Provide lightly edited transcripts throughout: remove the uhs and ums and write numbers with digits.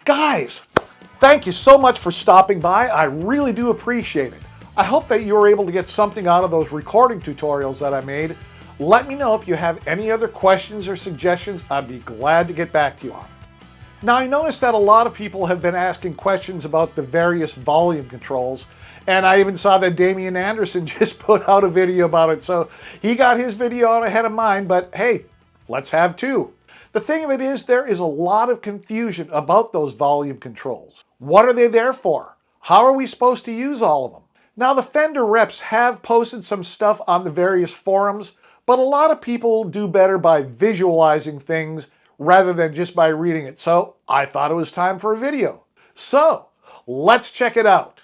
Guys, thank you so much for stopping by. I really do appreciate it. I hope that you were able to get something out of those recording tutorials that I made. Let me know if you have any other questions or suggestions. I'd be glad to get back to you on it. Now, I noticed that a lot of people have been asking questions about the various volume controls, and I even saw that Damian Anderson just put out a video about it, so he got his video out ahead of mine, but hey, let's have two. The thing of it is, there is a lot of confusion about those volume controls. What are they there for? How are we supposed to use all of them? Now, the Fender reps have posted some stuff on the various forums, but a lot of people do better by visualizing things rather than just by reading it. So I thought it was time for a video. So let's check it out.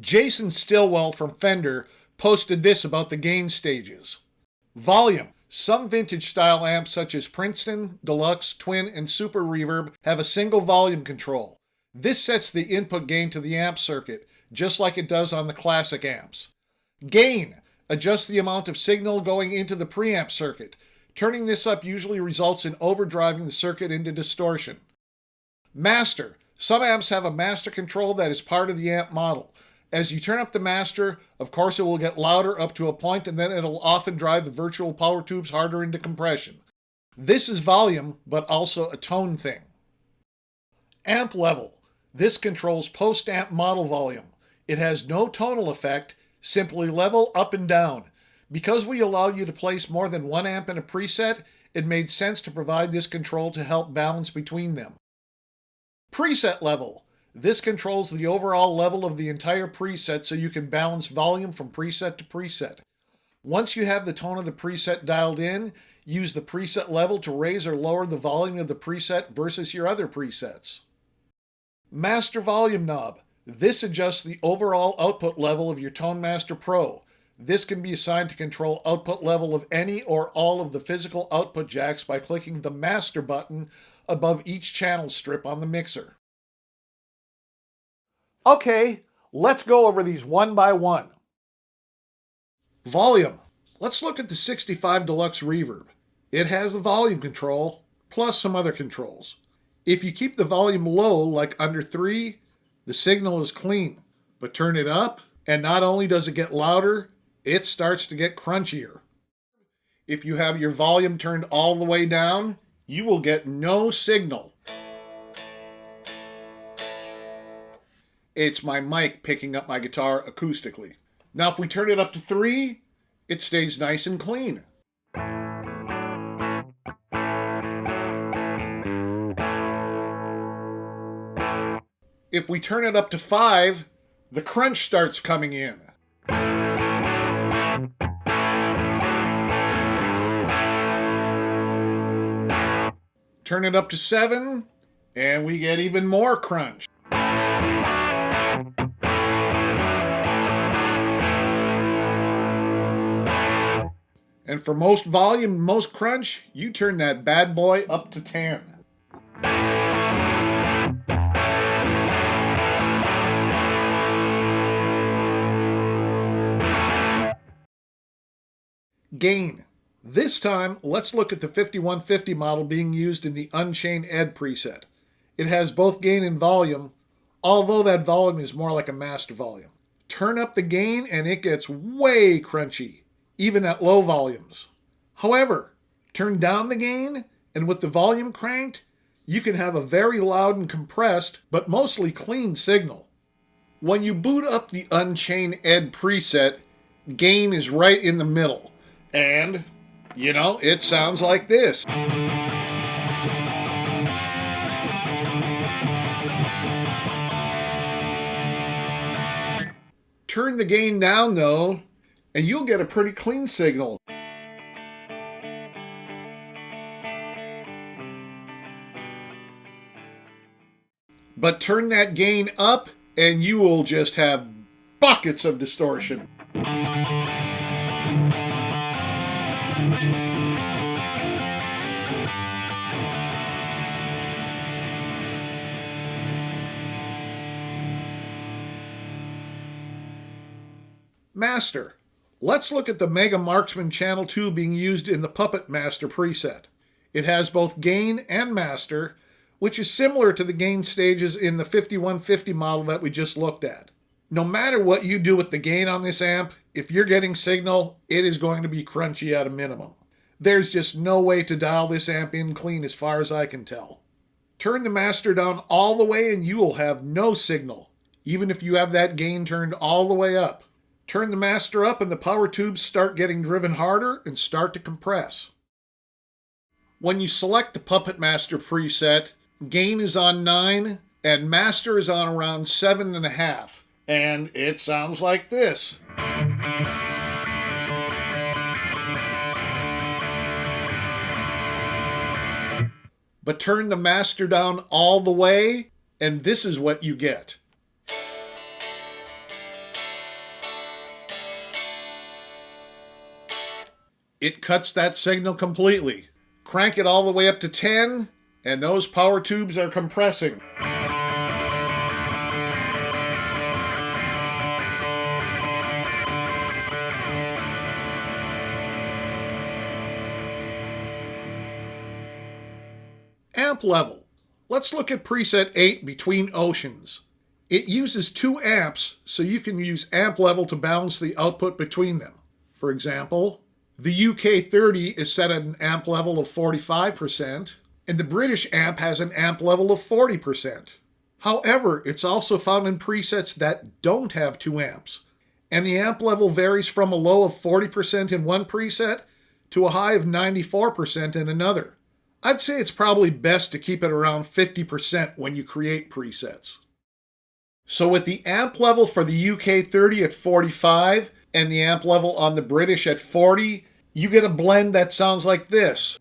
Jason Stillwell from Fender posted this about the gain stages. Volume. Some vintage style amps such as Princeton, Deluxe, Twin, and Super Reverb have a single volume control. This sets the input gain to the amp circuit, just like it does on the classic amps. Gain. Adjusts the amount of signal going into the preamp circuit. Turning this up usually results in overdriving the circuit into distortion. Master. Some amps have a master control that is part of the amp model. As you turn up the master, of course it will get louder up to a point, and then it'll often drive the virtual power tubes harder into compression. This is volume, but also a tone thing. Amp level. This controls post-amp model volume. It has no tonal effect, simply level up and down. Because we allow you to place more than one amp in a preset, it made sense to provide this control to help balance between them. Preset level. This controls the overall level of the entire preset so you can balance volume from preset to preset. Once you have the tone of the preset dialed in, use the preset level to raise or lower the volume of the preset versus your other presets. Master volume knob. This adjusts the overall output level of your Tone Master Pro. This can be assigned to control output level of any or all of the physical output jacks by clicking the Master button above each channel strip on the mixer. Okay, let's go over these one by one. Volume. Let's look at the 65 Deluxe Reverb. It has the volume control, plus some other controls. If you keep the volume low, like under 3, the signal is clean. But turn it up, and not only does it get louder, it starts to get crunchier. If you have your volume turned all the way down, you will get no signal. It's my mic picking up my guitar acoustically. Now if we turn it up to 3, it stays nice and clean. If we turn it up to 5, the crunch starts coming in. Turn it up to 7, and we get even more crunch. And for most volume, most crunch, you turn that bad boy up to 10. Gain. This time, let's look at the 5150 model being used in the Unchained Ed preset. It has both gain and volume, although that volume is more like a master volume. Turn up the gain and it gets way crunchy, even at low volumes. However, turn down the gain, and with the volume cranked, you can have a very loud and compressed, but mostly clean signal. When you boot up the Unchained Ed preset, gain is right in the middle, and it sounds like this. Turn the gain down though, and you'll get a pretty clean signal. But turn that gain up, and you will just have buckets of distortion. Master. Let's look at the Mega Marksman Channel 2 being used in the Puppet Master preset. It has both gain and master, which is similar to the gain stages in the 5150 model that we just looked at. No matter what you do with the gain on this amp, if you're getting signal, it is going to be crunchy at a minimum. There's just no way to dial this amp in clean as far as I can tell. Turn the master down all the way and you will have no signal, even if you have that gain turned all the way up. Turn the master up and the power tubes start getting driven harder and start to compress. When you select the Puppet Master preset, gain is on 9 and master is on around 7.5, and it sounds like this. But turn the master down all the way, and this is what you get. It cuts that signal completely. Crank it all the way up to 10, and those power tubes are compressing. Amp level. Let's look at preset 8, Between Oceans. It uses 2 amps, so you can use amp level to balance the output between them. For example, the UK30 is set at an amp level of 45%, and the British amp has an amp level of 40%. However, it's also found in presets that don't have 2 amps, and the amp level varies from a low of 40% in one preset to a high of 94% in another. I'd say it's probably best to keep it around 50% when you create presets. So with the amp level for the UK30 at 45 and the amp level on the British at 40, you get a blend that sounds like this.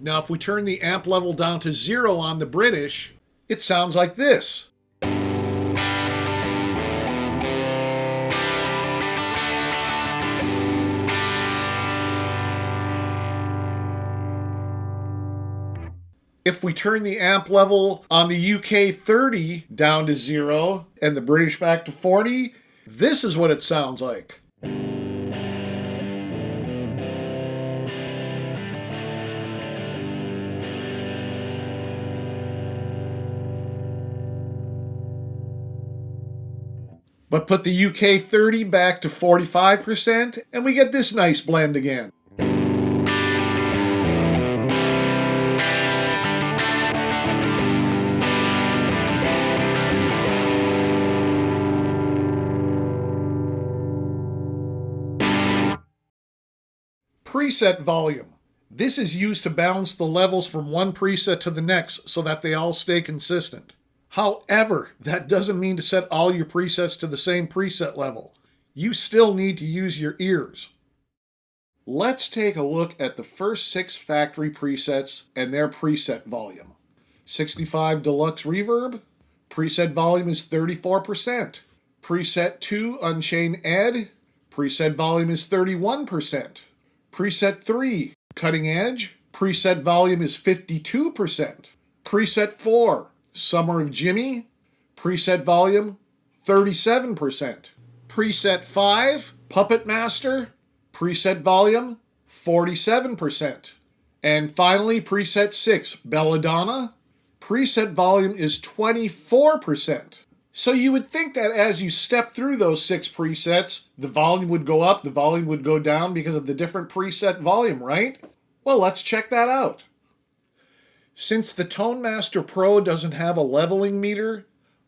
Now if we turn the amp level down to 0 on the British, it sounds like this. If we turn the amp level on the UK30 down to 0 and the British back to 40, this is what it sounds like. But put the UK30 back to 45% and we get this nice blend again. Preset volume. This is used to balance the levels from one preset to the next so that they all stay consistent. However, that doesn't mean to set all your presets to the same preset level. You still need to use your ears. Let's take a look at the first 6 factory presets and their preset volume. 65 Deluxe Reverb, preset volume is 34%. Preset 2 Unchained Ed, preset volume is 31%. Preset 3 Cutting Edge, preset volume is 52%. Preset 4 Summer of Jimmy, preset volume 37%. Preset 5 Puppet Master, preset volume 47%. And finally preset 6 Belladonna, preset volume is 24%. So you would think that as you step through those 6 presets, the volume would go up, the volume would go down because of the different preset volume, right? Well, let's check that out. Since the Tone Master Pro doesn't have a leveling meter,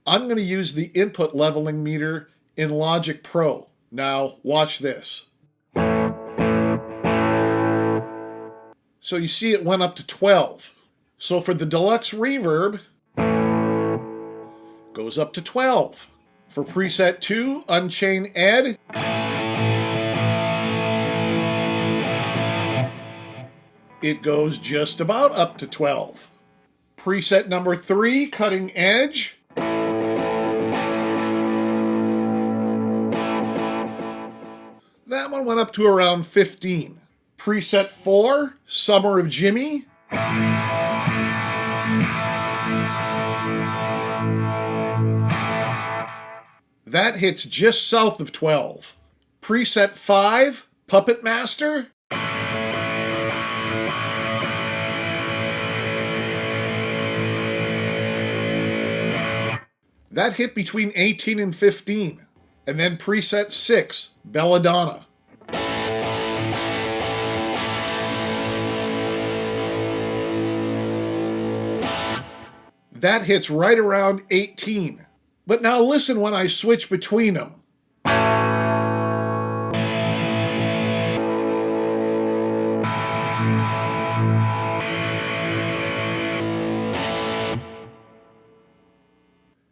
I'm going to use the input leveling meter in Logic Pro. Now, watch this. So you see it went up to 12. So for the Deluxe Reverb, goes up to 12. For preset 2, Unchained Ed, it goes just about up to 12. Preset number 3, Cutting Edge, that one went up to around 15. Preset 4, Summer of Jimmy, That hits just south of 12. Preset 5, Puppet Master. That hit between 18 and 15. And then preset 6, Belladonna. That hits right around 18. But now listen when I switch between them.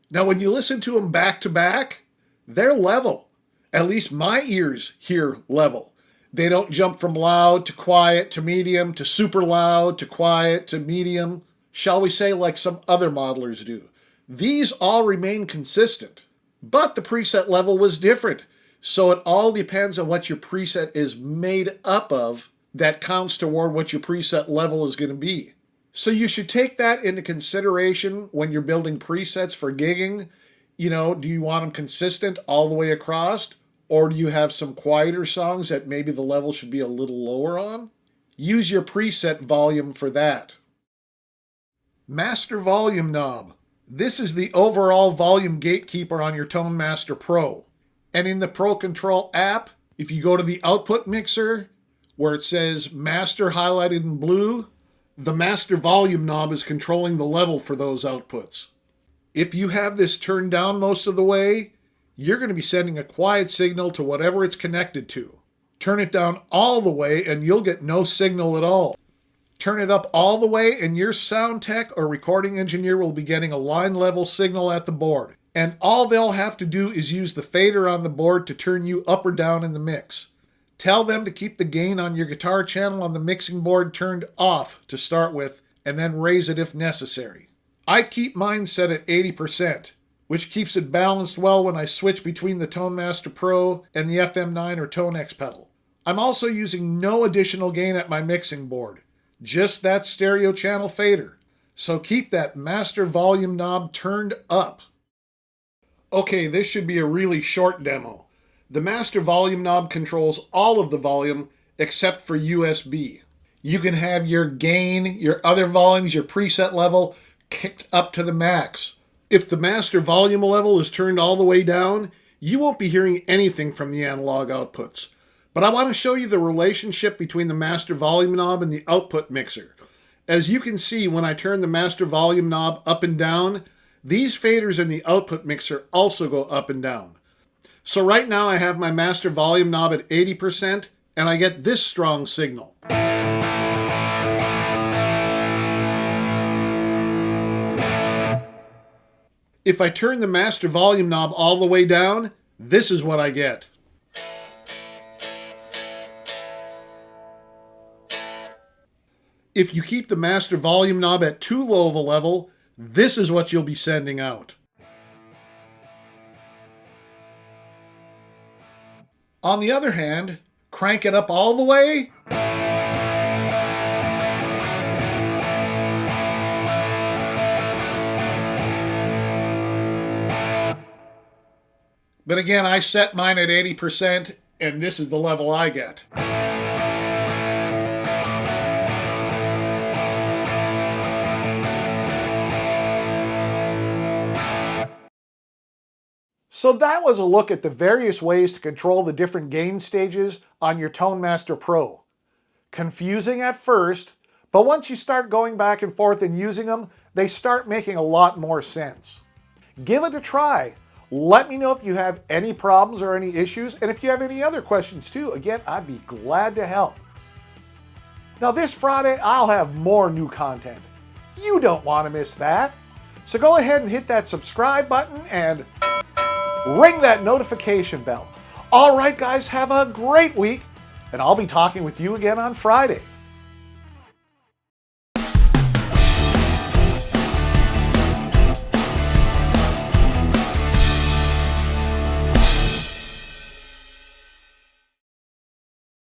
Now when you listen to them back to back, they're level. At least my ears hear level. They don't jump from loud to quiet to medium to super loud to quiet to medium, shall we say, like some other modelers do. These all remain consistent, but the preset level was different. So it all depends on what your preset is made up of that counts toward what your preset level is going to be. So you should take that into consideration when you're building presets for gigging. You know, do you want them consistent all the way across? Or do you have some quieter songs that maybe the level should be a little lower on? Use your preset volume for that. Master Volume Knob. This is the overall volume gatekeeper on your Tone Master Pro. And in the Pro Control app, if you go to the output mixer, where it says Master highlighted in blue, the Master Volume knob is controlling the level for those outputs. If you have this turned down most of the way, you're going to be sending a quiet signal to whatever it's connected to. Turn it down all the way and you'll get no signal at all. Turn it up all the way and your sound tech or recording engineer will be getting a line level signal at the board. And all they'll have to do is use the fader on the board to turn you up or down in the mix. Tell them to keep the gain on your guitar channel on the mixing board turned off to start with, and then raise it if necessary. I keep mine set at 80%, which keeps it balanced well when I switch between the Tone Master Pro and the FM9 or Tone X pedal. I'm also using no additional gain at my mixing board, just that stereo channel fader. So keep that Master Volume knob turned up. Okay, this should be a really short demo. The Master Volume knob controls all of the volume except for USB. You can have your gain, your other volumes, your preset level kicked up to the max. If the Master Volume level is turned all the way down, you won't be hearing anything from the analog outputs. But I want to show you the relationship between the Master Volume knob and the output mixer. As you can see, when I turn the Master Volume knob up and down, these faders in the output mixer also go up and down. So right now I have my Master Volume knob at 80% and I get this strong signal. If I turn the Master Volume knob all the way down, this is what I get. If you keep the Master Volume knob at too low of a level, this is what you'll be sending out. On the other hand, crank it up all the way. But again, I set mine at 80% and this is the level I get. So that was a look at the various ways to control the different gain stages on your Tone Master Pro. Confusing at first, but once you start going back and forth and using them, they start making a lot more sense. Give it a try. Let me know if you have any problems or any issues, and if you have any other questions too. Again, I'd be glad to help. Now this Friday, I'll have more new content. You don't want to miss that. So go ahead and hit that subscribe button and ring that notification bell. All right, guys, have a great week, and I'll be talking with you again on Friday.